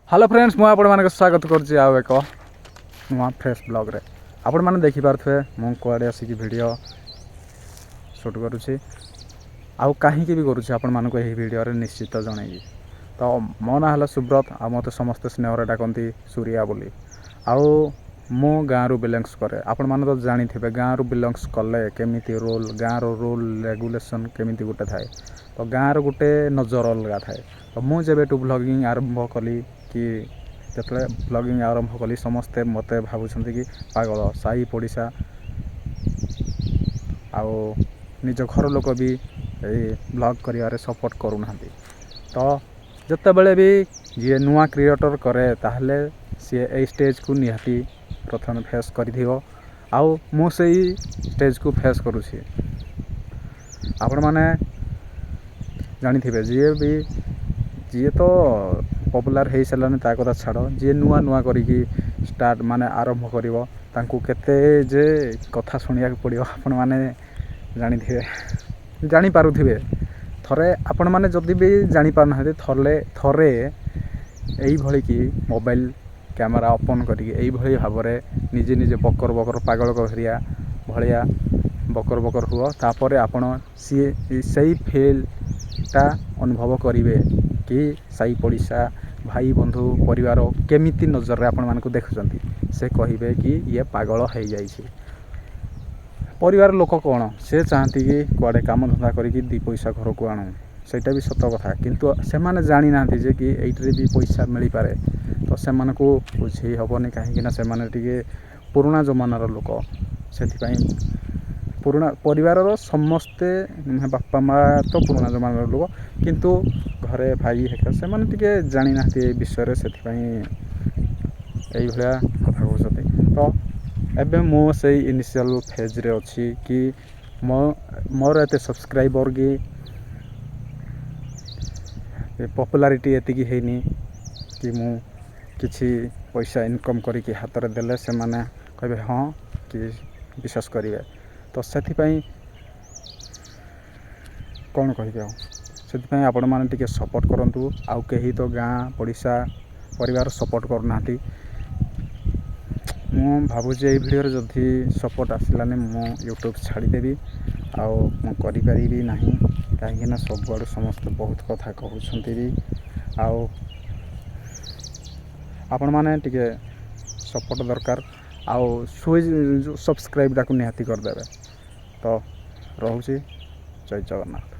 Hello friends मुझे आपण स्वागत करुच्ची आउ एक नुआ फ्रेश ब्लॉग रे आपण मैंने देखिपे मु कुआड़े आसिक वीडियो शूट करुच्ची आउ कहीं भी करुच्ची आपण मानक यही वीडियो रे निश्चित जनइबी। तो मो ना है सुब्रत आ मत समस्त स्नेह डाकती सूर्या बोली आउ मु गाँव बिलंग्स करे आपण मैंने तो जानी थे गाँव बिलंग्स कले केमी रोल गाँव रोल रेगुलेशन केमी गोटे थाए। तो गाँव गोटे नजर अलग थाए। तो मुझे ब्लॉगिंग आरंभ कली कि जिते ब्लॉगिंग आरंभ कली समस्ते मत भावुं कि पागल साई पड़िशा आउ निज घर लोक भी ब्लॉग कर सपोर्ट करूना। तो जिते बड़े भी जी नुआ क्रिएटर करे ताहले सी ए स्टेज को निहाती प्रथम फेस कर आउ मु से स्टेज को फेस करुँची। आपण मैंने जानी थे जी तो पॉपुलर हो सारे ता कथा छाड़ जी नुआ नुआ करी स्टार्ट माने आरंभ करिवो तांकू केते जे कथा सुनिया पड़ियो आपण माने जानी थे जानी पारुथिबे। थरे आपण माने जदि भी जानी पार ना थरे एई भली की मोबाइल कैमरा ओपन करी एई भली भाबरे निजे निजे बकर बकर पागल करिया भलिया बकर बकर हुआ तापर आपण सही फीलटा अनुभव करिवे कि साई पड़िशा भाई बंधु परिवार केमिति नजर आपण मानकु देखुचंती से कहिबे कि ये पागल हो जाइछि। परिवार लोक कौन से चाहती कि कुआडे काम धंदा करिकि दी पैसा घर को आणु सेटा भी सत कथा किंतु से माने जानी ना जे कि एइटरे भी पैसा मिली पारे। तो से मानकु बुझेई हबनी काहे ना से माने टिके पुराना जमानार लोक सेथिपाई पुराना परिवार समस्ते बापा माँ तो पुराना जमानार लोक किंतु घरे भाई हेका से माने टिके जानी ना विषय से यही भाया कथा कहते। तो एबे मो से इनिशियल फेज रे अच्छी कि मोर एते सब्सक्राइबर की पॉपुलैरिटी एतिकी हैनी कि मु किछि पैसा इनकम करिकि हाथ रे देले से माने कहबे हाँ कि विश्वास करिवे। तो सेथिपाई कौन कहिबे से आपण मैंने टिके सपोर्ट करंतु आउ कहीं तो गाँ पड़िशा परिवार सपोर्ट करना। मु भावुचे ये वीडियो जदि सपोर्ट आसलानी मु यूट्यूब छाड़देवी आउ मु करी नहीं कहीं सब आड़ समस्त बहुत कथा कहते भी आउ आपण मैंने टिके सपोर्ट दरकार आउ सब्सक्राइब टाक निहाती करदे। तो रोचे जय जगन्नाथ।